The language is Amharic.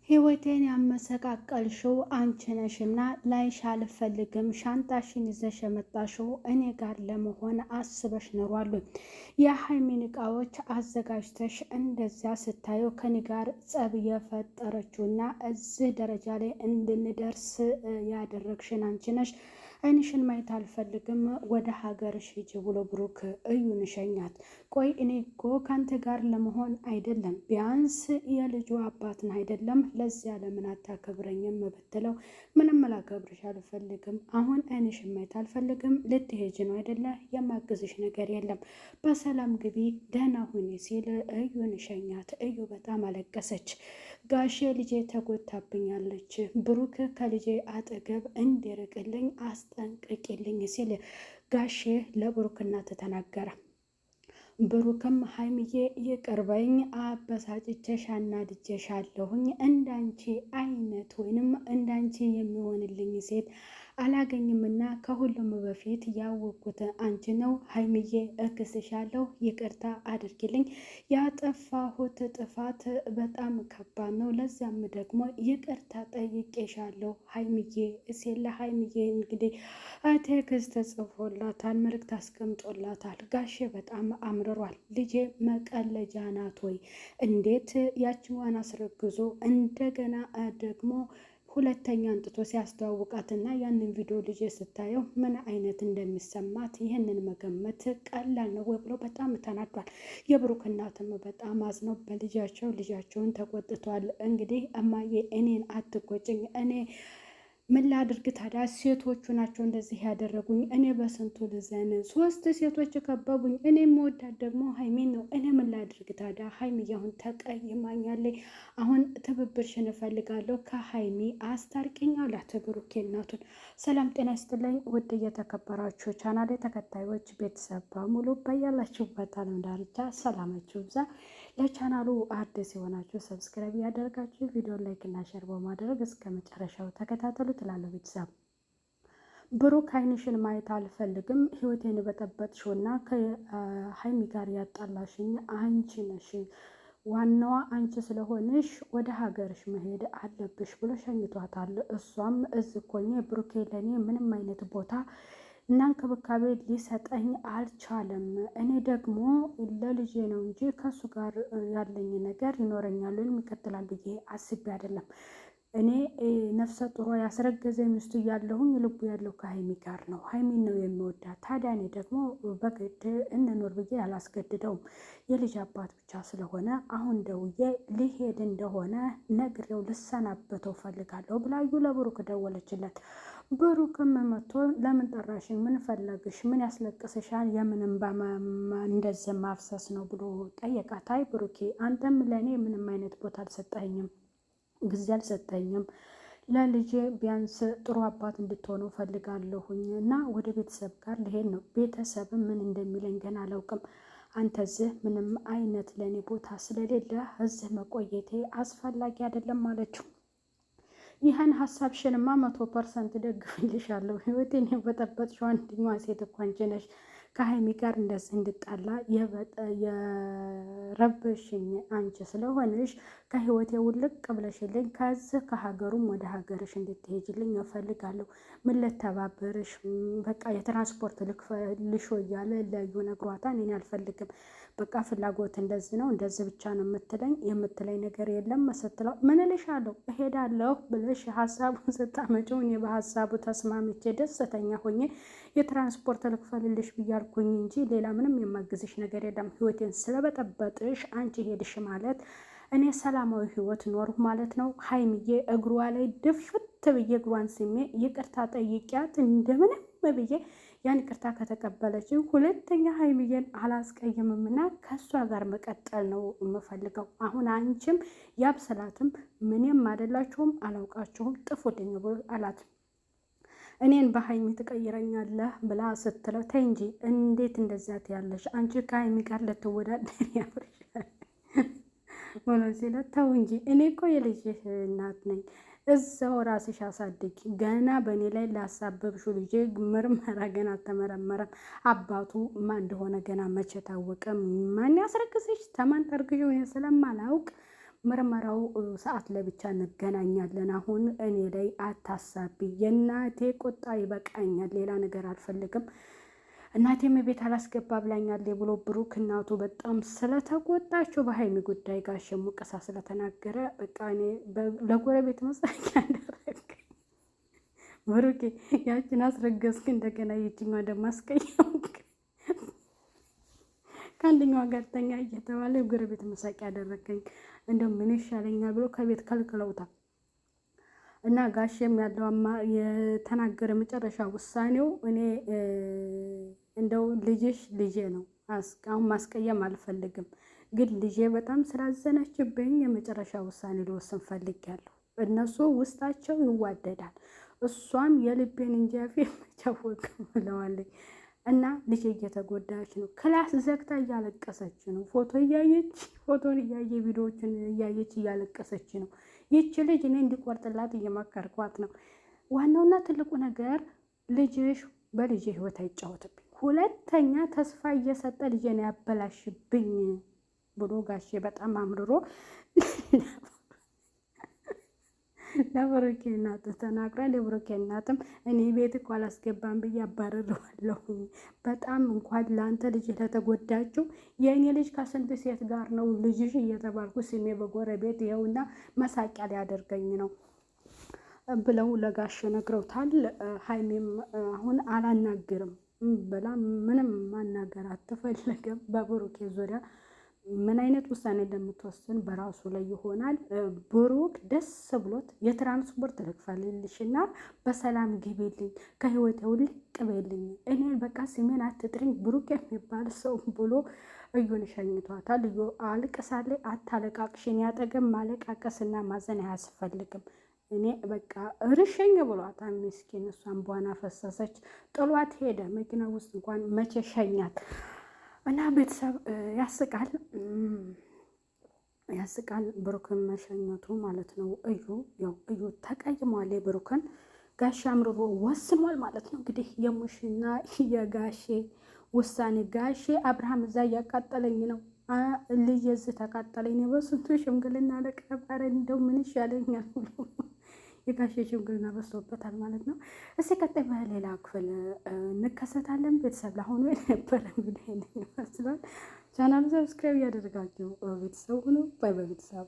ህይወቴን ያመሰቃቀልሽው አንቺ ነሽና ላይሽ አልፈልግም። ሻንጣሽን ይዘሽ የመጣሽው እኔ ጋር ለመሆን አስበሽ ኖሯል። የሀይሚን እቃዎች አዘጋጅተሽ እንደዚያ ስታየው ከኔ ጋር ጸብ የፈጠረችውና እዚህ ደረጃ ላይ እንድንደርስ ያደረግሽን አንቺ ነሽ። አይንሽን ማየት አልፈልግም፣ ወደ ሀገርሽ ሂጂ ብሎ ብሩክ እዩን ሸኛት። ቆይ እኔ እኮ ካንተ ጋር ለመሆን አይደለም፣ ቢያንስ የልጁ አባትን አይደለም ለዚያ ለምን አታከብረኝም ብትለው ምንም ላከብርሽ አልፈልግም፣ አሁን አይንሽን ማየት አልፈልግም፣ ልትሄጂ ነው አይደለ? የማግዝሽ ነገር የለም፣ በሰላም ግቢ፣ ደህና ሁኒ ሲል እዩን ሸኛት። እዩ በጣም አለቀሰች። ጋሼ ልጄ ተጎታብኛለች፣ ብሩክ ከልጄ አጠገብ እንዲርቅልኝ አስጠንቅቂልኝ ሲል ጋሼ ለብሩክ እናት ተናገረ። ብሩክም ሀይምዬ ይቅርበኝ፣ አበሳጭቼሽ አናድጄሻለሁኝ፣ እንዳንቺ አይነት ወይንም እንዳንቺ የሚሆንልኝ ሴት አላገኝምና ከሁሉም በፊት ያወቅኩት አንቺ ነው። ሀይምዬ እክስሻለሁ፣ ይቅርታ አድርጊልኝ። ያጠፋሁት ጥፋት በጣም ከባድ ነው፣ ለዚያም ደግሞ ይቅርታ ጠይቄሻለሁ ሀይምዬ ሲል ሀይምዬ እንግዲህ ቴክስት ተጽፎላታል፣ መልእክት አስቀምጦላታል። ጋሼ በጣም አምርሯል። ልጄ መቀለጃ ናት ወይ? እንዴት ያችዋን አስረግዞ እንደገና ደግሞ ሁለተኛ አንጥቶ ሲያስተዋውቃትና ያንን ቪዲዮ ልጅ ስታየው ምን አይነት እንደሚሰማት ይህንን መገመት ቀላል ነው ወይ ብሎ በጣም ተናዷል። የብሩክ እናትም በጣም አዝነው ልጃቸውን ተቆጥቷል። እንግዲህ እማዬ እኔን አትቆጭኝ፣ እኔ ምን ላድርግ ታዲያ? ሴቶቹ ናቸው እንደዚህ ያደረጉኝ። እኔ በስንቱ ልዘን? 3 ሴቶች ከበቡኝ። እኔ የምወዳት ደግሞ ሀይሚን ነው። እኔ ምን ላድርግ ታዲያ? ሀይሚ አሁን ተቀይማኛለች። አሁን ትብብርሽን እፈልጋለሁ፣ ከሀይሚ አስታርቂኝ አላት ብሩኬ እናቱን። ሰላም ጤና ይስጥልኝ ውድ እየተከበራችሁ ቻናሌ ተከታዮች ቤተሰብ በሙሉ በያላችሁበት ዓለም ዳርቻ ሰላማችሁ ብዛ። ለቻናሉ አዲስ የሆናችሁ ሰብስክራይብ ያደርጋችሁ ቪዲዮ ላይክ እና ሼር በማድረግ እስከ መጨረሻው ተከታተሉ ትላለሁ። ቤተሰብ ብሩክ አይንሽን ማየት አልፈልግም፣ ህይወቴን በጠበጥሽውና ከሀይሚ ጋር ያጣላሽኝ አንቺ ነሽ፣ ዋናዋ አንቺ ስለሆንሽ ወደ ሀገርሽ መሄድ አለብሽ ብሎ ሸኝቷታል። እሷም እዚህ ኮኜ ብሩኬ ለእኔ ምንም አይነት ቦታ እና እንክብካቤ ሊሰጠኝ አልቻለም። እኔ ደግሞ ለልጄ ነው እንጂ ከሱ ጋር ያለኝ ነገር ይኖረኛል ወይም ይቀጥላል ብዬ አስቤ አይደለም። እኔ ነፍሰ ጡሯ ያስረገዘ ሚስቱ እያለሁኝ ልቡ ያለው ከሀይሚ ጋር ነው። ሀይሚን ነው የሚወዳት። ታዲያ እኔ ደግሞ በግድ እንኖር ብዬ አላስገድደውም። የልጅ አባት ብቻ ስለሆነ አሁን ደውዬ ሊሄድ እንደሆነ ነግሬው ልሰናበተው ፈልጋለሁ ብላዩ ለብሩክ ደወለችለት። ብሩክም መጥቶ ለምን ጠራሽኝ? ምን ፈለግሽ? ምን ያስለቅስሻል? የምንም እንደዚህ ማፍሰስ ነው ብሎ ጠየቃት። አይ ብሩኬ አንተም ለእኔ ምንም አይነት ቦታ አልሰጠኝም፣ ጊዜ አልሰጠኝም። ለልጄ ቢያንስ ጥሩ አባት እንድትሆኑ ፈልጋለሁኝ እና ወደ ቤተሰብ ጋር ልሄድ ነው። ቤተሰብም ምን እንደሚለኝ ገና አላውቅም። አንተ እዚህ ምንም አይነት ለእኔ ቦታ ስለሌለ እዚህ መቆየቴ አስፈላጊ አይደለም አለችው። ይህን ሀሳብሽንማ 100% ደግፍልሻለሁ። ህይወቴን የበጠበጥሽው አንደኛዋ ሴት እኮ አንቺ ነሽ። ከሀይሚ ጋር እንደዚህ እንድጣላ የረበሽኝ አንቺ ስለሆንሽ ከህይወቴ ውልቅ ብለሽልኝ ከዚህ ከሀገሩም ወደ ሀገርሽ እንድትሄጅልኝ እፈልጋለሁ። ምን ልተባበርሽ? በቃ የትራንስፖርት ልክፈልሽ እያለ ለዩ ነግሯታል። እኔ አልፈልግም፣ በቃ ፍላጎት እንደዚህ ነው፣ እንደዚህ ብቻ ነው የምትለኝ ነገር የለም ስትለው ምን እልሻለሁ እሄዳለሁ ብለሽ ሀሳቡን ስታመጪው እኔ በሀሳቡ ተስማምቼ ደስተኛ ሆኜ የትራንስፖርት ልክፈልልሽ ብያልኩኝ እንጂ ሌላ ምንም የማግዝሽ ነገር የለም። ህይወቴን ስለበጠበጥሽ አንቺ ሄድሽ ማለት እኔ ሰላማዊ ህይወት ኖርሁ ማለት ነው። ሀይሚዬ እግሯ ላይ ድፍት ብዬ እግሯን ስሜ ይቅርታ ጠይቂያት እንደምንም ብዬ ያን ይቅርታ ከተቀበለች ሁለተኛ ሀይሚዬን አላስቀይምምና ከእሷ ጋር መቀጠል ነው የምፈልገው። አሁን አንቺም ያብስላትም ምንም አይደላችሁም፣ አላውቃችሁም፣ ጥፉልኝ አላት። እኔን በሀይሚ ትቀይረኛለህ ብላ ስትለው ተይ እንጂ እንዴት እንደዚያት ያለሽ አንቺ ከሀይሚ ጋር ልትወዳደር ያፍርሻል ብሎ ሲለው ተው እንጂ እኔ እኮ የልጅሽ እናት ነኝ፣ እዛው ራስሽ አሳድጊ። ገና በእኔ ላይ ላሳበብሹ ልጄ ምርመራ ገና አልተመረመረም። አባቱ ማን እንደሆነ ገና መቼ ታወቀ? ማን ያስረክስሽ? ተማን ጠርግሽ? ስለማላውቅ ምርመራው ሰዓት ለብቻ እንገናኛለን። አሁን እኔ ላይ አታሳቢ። የእናቴ ቁጣ ይበቃኛል። ሌላ ነገር አልፈልግም። እናቴም ቤት አላስገባ ብላኛል ብሎ ብሩክ እናቱ በጣም ስለተቆጣቸው በሀይሚ ጉዳይ ጋር ሙቀሳ ስለተናገረ በቃ እኔ ለጎረቤት መሳቂያ ያደረገኝ ብሩኬ ያችን አስረገዝክ እንደገና የትኛዋ እንደማስቀየው ከአንደኛዋ ጋር ተኛ እየተባለ ጎረቤት መሳቂያ ያደረገኝ። እንደው ምን ይሻለኛል ብሎ ከቤት ከልክለውታል። እና ጋሼም ያለው የተናገረ መጨረሻ ውሳኔው እኔ እንደው ልጅሽ ልጄ ነው፣ አሁን ማስቀየም አልፈልግም፣ ግን ልጄ በጣም ስላዘነችብኝ የመጨረሻ ውሳኔ ልወስን ፈልጊያለሁ። እነሱ ውስጣቸው ይዋደዳል፣ እሷም የልቤን እንጂ አፌን መቻወቅ ብለዋለች። እና ልጄ እየተጎዳች ነው፣ ክላስ ዘግታ እያለቀሰች ነው፣ ፎቶን እያየ ቪዲዮዎችን እያየች እያለቀሰች ነው። ይቺ ልጅ እኔ እንዲቆርጥላት እየመከርኳት ነው። ዋናውና ትልቁ ነገር ልጅሽ በልጄ ህይወት አይጫወትብኝ፣ ሁለተኛ ተስፋ እየሰጠ ልጄን ያበላሽብኝ ብሎ ጋሼ በጣም አምርሮ ለብሩኬ እናት ተናግሯል። የብሩኬ እናትም እኔ ቤት እኮ አላስገባም ብዬ አባረረዋለሁ። በጣም እንኳን ለአንተ ልጅ ለተጎዳችው የእኔ ልጅ ከስንት ሴት ጋር ነው ልጅሽ እየተባልኩ ስሜ በጎረቤት ይኸውና መሳቂያ ሊያደርገኝ ነው ብለው ለጋሽ ነግረውታል። ሀይሜም አሁን አላናግርም ብላ ምንም ማናገር አትፈልግም። በብሩኬ ዙሪያ ምን አይነት ውሳኔ እንደምትወስን በራሱ ላይ ይሆናል። ብሩክ ደስ ብሎት የትራንስፖርት ልክፈልልሽና በሰላም ግቢልኝ፣ ከህይወቴ ውልቅ በይልኝ፣ እኔን በቃ ስሜን አትጥሪኝ ብሩክ የሚባል ሰው ብሎ እዩን ሸኝቷታል። እዩ አልቅሳለች። አታለቃቅሽን፣ ያጠገም ማለቃቀስና ማዘን አያስፈልግም። እኔ በቃ ርሸኝ ብሏታል። ምስኪን እሷን በኋላ ፈሰሰች፣ ጥሏት ሄደ። መኪና ውስጥ እንኳን መቼ ሸኛት። እና ቤተሰብ ያስቃል ብሩክን መሸኘቱ ማለት ነው። እዩ ተቀይሟል። ብሩክን ጋሼ አምርሮ ወስኗል ማለት ነው። እንግዲህ የሙሽና የጋሼ ውሳኔ ጋሼ አብርሃም እዛ እያቃጠለኝ ነው፣ ልጅ እዚህ ተቃጠለኝ ነው። በስንቱ ሽምግልና ለቀባረ እንደው ምን ይሻለኛል ብሎ የጋሼ ሽምግልና በዝቶበታል ማለት ነው። እስኪ ቀጣይ በሌላ ክፍል እንከሰታለን። ቤተሰብ ለአሁኑ የነበረ ቪዲዮ ይመስላል። ቻናሉ ሰብስክራይብ እያደረጋችሁ ቤተሰብ ሁኑ። ባይ ባይ ቤተሰብ።